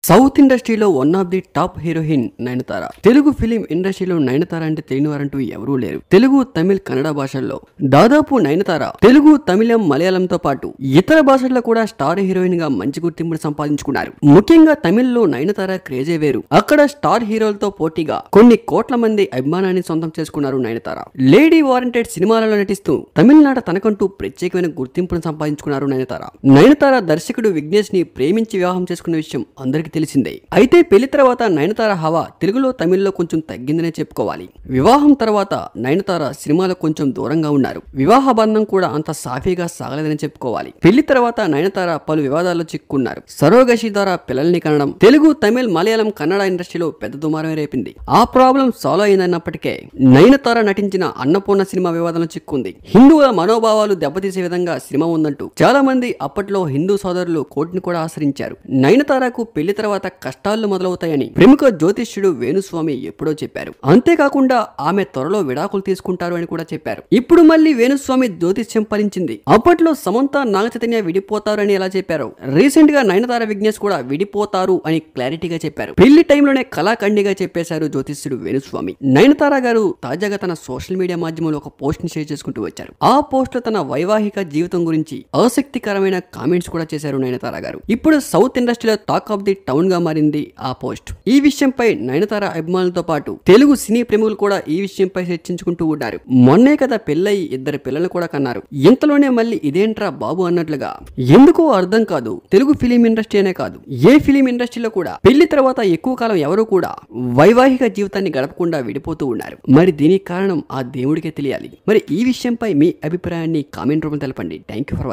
South ఇండస్ట్రీలో one of the top heroine Nayanthara. Telugu film ఇండస్ట్రీలో నయనతార అంటే తెలియని వారంటూ ఎవరూ లేరు. తెలుగు, తమిళ్, కన్నడ భాషల్లో దాదాపు నయనతార తెలుగు, తమిళం, మలయాళంతో పాటు ఇతర భాషల్లో కూడా స్టార్ హీరోయిన్ గా మంచి గుర్తింపును సంపాదించుకున్నారు. ముఖ్యంగా తమిళ్లో నయనతార క్రేజే వేరు. అక్కడ స్టార్ హీరోలతో పోటీగా కొన్ని కోట్ల మంది అభిమానాన్ని సొంతం చేసుకున్నారు నయనతార. లేడీ వారంటెడ్ సినిమాలలో నటిస్తూ తమిళనాడు తనకంటూ ప్రత్యేకమైన గుర్తింపును సంపాదించుకున్నారు నయనతార. నయనతార దర్శకుడు విఘ్నేష్ ని ప్రేమించి వివాహం చేసుకున్న విషయం అందరికీ తెలిసిందే. అయితే పెళ్లి తర్వాత నయనతార హవా తెలుగులో, తమిళ్లో కొంచెం తగ్గిందనే చెప్పుకోవాలి. వివాహం తర్వాత నయనతార సినిమాలో కొంచెం దూరంగా ఉన్నారు. వివాహ బంధం కూడా అంత సాఫీగా సాగలేదని చెప్పుకోవాలి. పెళ్లి తర్వాత నయనతార పలు వివాదాల్లో చిక్కుకున్నారు. సరోగసి ద్వారా పిల్లల్ని కనడం తెలుగు, తమిళ్, మలయాళం, కన్నడ ఇండస్ట్రీలో పెద్ద దుమారమే రేపింది. ఆ ప్రాబ్లం సాల్వ్ అయిందన్నప్పటికే నయనతార నటించిన అన్నపూర్ణ సినిమా వివాదంలో చిక్కుంది. హిందువుల మనోభావాలు దెబ్బతీసే విధంగా సినిమా ఉందంటూ చాలా మంది అప్పట్లో హిందూ సోదరులు కోర్టును కూడా ఆశ్రయించారు. నయనతారకు పెళ్లి తర్వాత కష్టాలు మొదలవుతాయని ప్రముఖ జ్యోతిష్యుడు వేణుస్వామి ఎప్పుడో చెప్పారు. అంతేకాకుండా ఆమె త్వరలో విడాకులు తీసుకుంటారు అని కూడా చెప్పారు. ఇప్పుడు మళ్ళీ వేణుస్వామి జ్యోతిష్యం ఫలించింది. అప్పట్లో సమంత, నాగచైతన్య విడిపోతారు అని ఎలా చెప్పారు, రీసెంట్ గా నయనతార, విఘ్నేష్ కూడా విడిపోతారు అని క్లారిటీగా చెప్పారు. పెళ్లి టైంలోనే కళాఖండిగా చెప్పేశారు జ్యోతిష్యుడు వేణుస్వామి. నయనతార గారు తాజాగా తన సోషల్ మీడియా మాధ్యమంలో ఒక పోస్ట్ ని షేర్ చేసుకుంటూ వచ్చారు. ఆ పోస్ట్ లో తన వైవాహిక జీవితం గురించి ఆసక్తికరమైన కామెంట్స్ కూడా చేశారు నయనతార గారు. ఇప్పుడు సౌత్ ఇండస్ట్రీలో టాక్ ఆఫ్ ది టౌన్ గా మారింది ఆ పోస్ట్. ఈ విషయంపై నయనతార అభిమానులతో పాటు తెలుగు సినీ ప్రేమికులు కూడా ఈ విషయంపై చర్చించుకుంటూ ఉన్నారు. మొన్నే కదా పెళ్ళయి 2 పిల్లలు కూడా కన్నారు. ఇంతలోనే మళ్ళీ ఇదేంట్రా బాబు అన్నట్లుగా. ఎందుకో అర్థం కాదు. తెలుగు ఫిలిం ఇండస్ట్రీ అనే కాదు, ఏ ఫిలిం ఇండస్ట్రీలో కూడా పెళ్లి తర్వాత ఎక్కువ కాలం ఎవరు కూడా వైవాహిక జీవితాన్ని గడపకుండా విడిపోతూ ఉన్నారు. మరి దీనికి కారణం ఆ దేవుడికే తెలియాలి. మరి ఈ విషయంపై మీ అభిప్రాయాన్ని కామెంట్ రూపంలో తెలపండి. Thank you for watching.